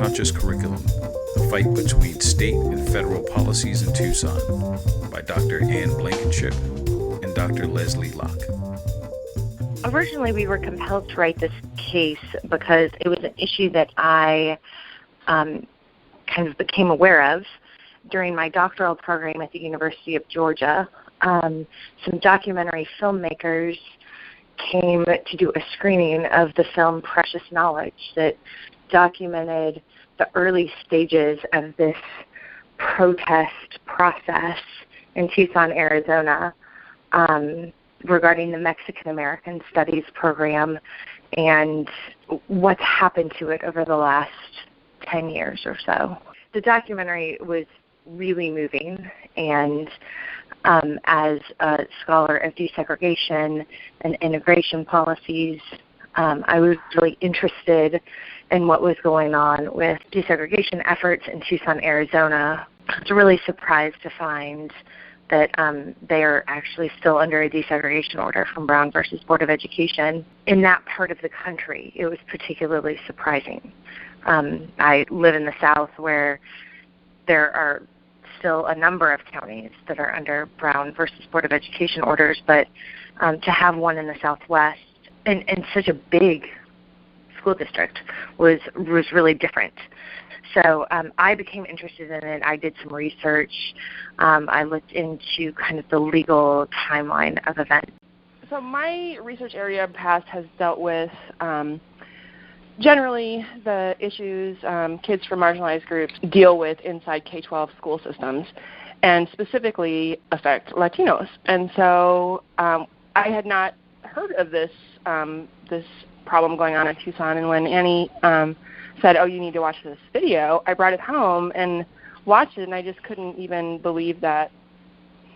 Conscious Curriculum, the fight between state and federal policies in Tucson, by Dr. Ann Blankenship and Dr. Leslie Locke. Originally, we were compelled to write this case because it was an issue that I kind of became aware of during my doctoral program at the University of Georgia. Some documentary filmmakers came to do a screening of the film Precious Knowledge that documented the early stages of this protest process in Tucson, Arizona, regarding the Mexican American Studies program and what's happened to it over the last 10 years or so. The documentary was really moving, and as a scholar of desegregation and integration policies, I was really interested in what was going on with desegregation efforts in Tucson, Arizona. I was really surprised to find that they are actually still under a desegregation order from Brown versus Board of Education. In that part of the country, it was particularly surprising. I live in the South, where there are still a number of counties that are under Brown versus Board of Education orders, but to have one in the Southwest and such a big school district was really different. So I became interested in it. I did some research. I looked into kind of the legal timeline of events. So my research area past has dealt with generally the issues kids from marginalized groups deal with inside K-12 school systems, and specifically affect Latinos. And so I had not heard of this problem going on in Tucson, and when Annie said, "Oh, you need to watch this video," I brought it home and watched it, and I just couldn't even believe that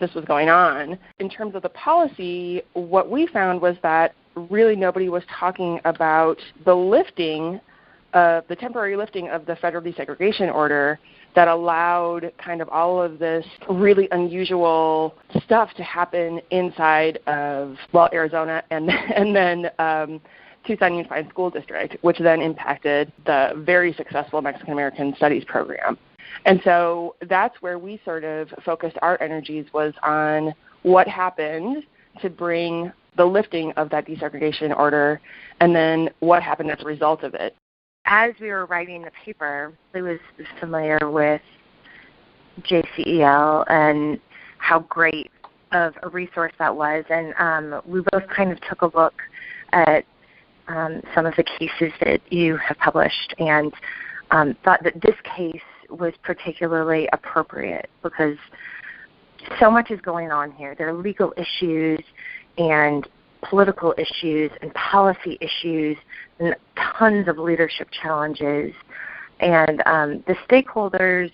this was going on. In terms of the policy, what we found was that really nobody was talking about the temporary lifting of the federal desegregation order that allowed kind of all of this really unusual stuff to happen inside of, Arizona and then Tucson Unified School District, which then impacted the very successful Mexican American Studies program. And so that's where we sort of focused our energies, was on what happened to bring the lifting of that desegregation order, and then what happened as a result of it. As we were writing the paper, I was familiar with JCEL and how great of a resource that was, and we both kind of took a look at some of the cases that you have published, and thought that this case was particularly appropriate because so much is going on here. There are legal issues and political issues and policy issues and tons of leadership challenges. And the stakeholders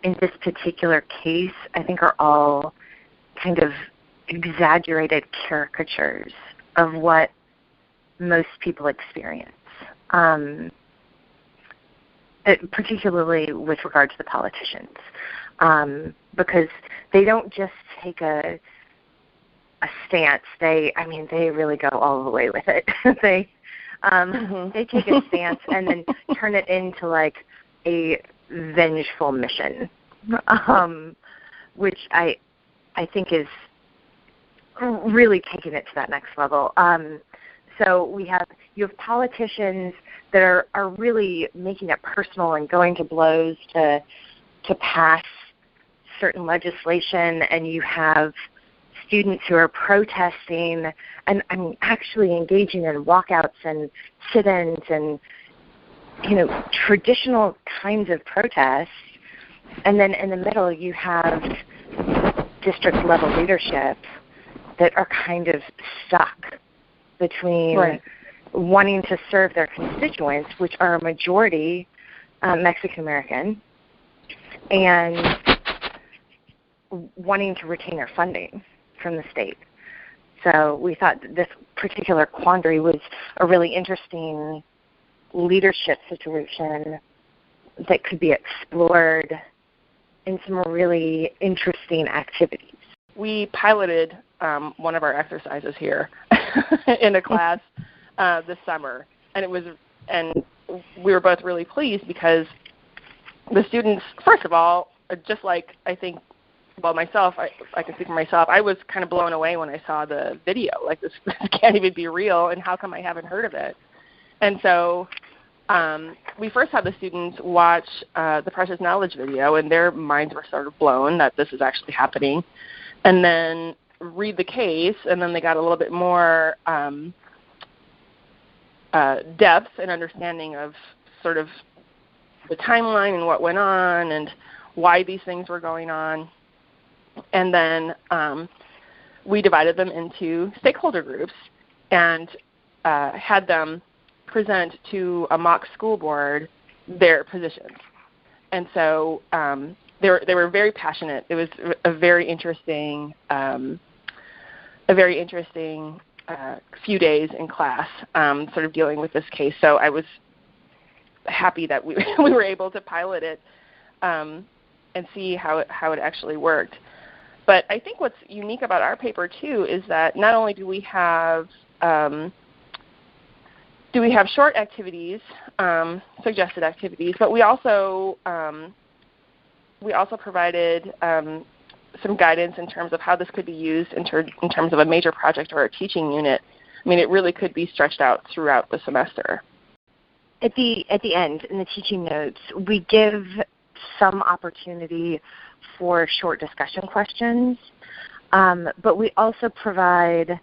in this particular case, I think, are all kind of exaggerated caricatures of what most people experience, particularly with regard to the politicians, because they don't just take a stance. They really go all the way with it. They take a stance and then turn it into like a vengeful mission, which I think is really taking it to that next level. So you have politicians that are really making it personal and going to blows to pass certain legislation, and you have students who are protesting and actually engaging in walkouts and sit-ins and traditional kinds of protests. And then in the middle you have district level leadership that are kind of stuck between wanting to serve their constituents, which are a majority Mexican American, and wanting to retain their funding from the state. So we thought that this particular quandary was a really interesting leadership situation that could be explored in some really interesting activities. We piloted one of our exercises here in a class this summer, and we were both really pleased because the students, first of all, just like I think, well, myself, I can speak for myself, I was kind of blown away when I saw the video. Like, this can't even be real, and how come I haven't heard of it? And so we first had the students watch the Precious Knowledge video, and their minds were sort of blown that this is actually happening. And then read the case, and then they got a little bit more depth and understanding of sort of the timeline and what went on and why these things were going on. And then we divided them into stakeholder groups and had them present to a mock school board their positions. And so they were very passionate. It was a very interesting few days in class, sort of dealing with this case. So I was happy that we were able to pilot it and see how it actually worked. But I think what's unique about our paper too is that not only do we have short activities, suggested activities, but we also provided some guidance in terms of how this could be used in terms of a major project or a teaching unit. I mean, it really could be stretched out throughout the semester. At the end, in the teaching notes, we give some opportunity for short discussion questions, but we also provide,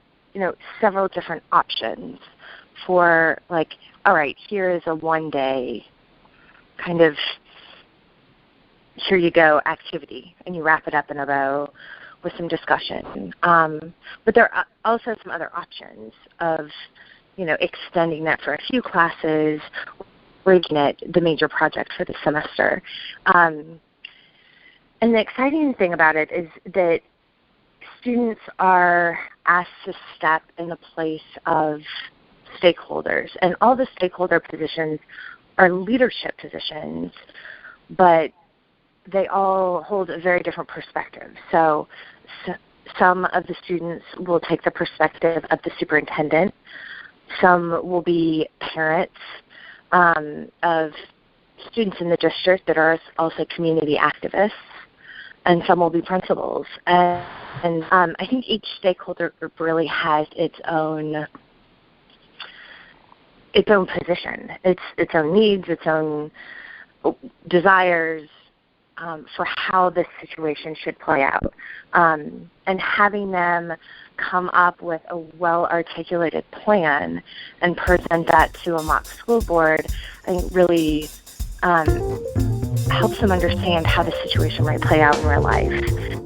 several different options for, like, all right, here is a one-day kind of, here you go, activity, and you wrap it up in a bow with some discussion. But there are also some other options of, extending that for a few classes, making it the major project for the semester. And the exciting thing about it is that students are asked to step in the place of stakeholders, and all the stakeholder positions are leadership positions, but they all hold a very different perspective. So some of the students will take the perspective of the superintendent. Some will be parents of students in the district that are also community activists, and some will be principals. And I think each stakeholder group really has its own position, its own needs, its own desires for how this situation should play out. And having them come up with a well-articulated plan and present that to a mock school board, I think really helps them understand how the situation might play out in real life.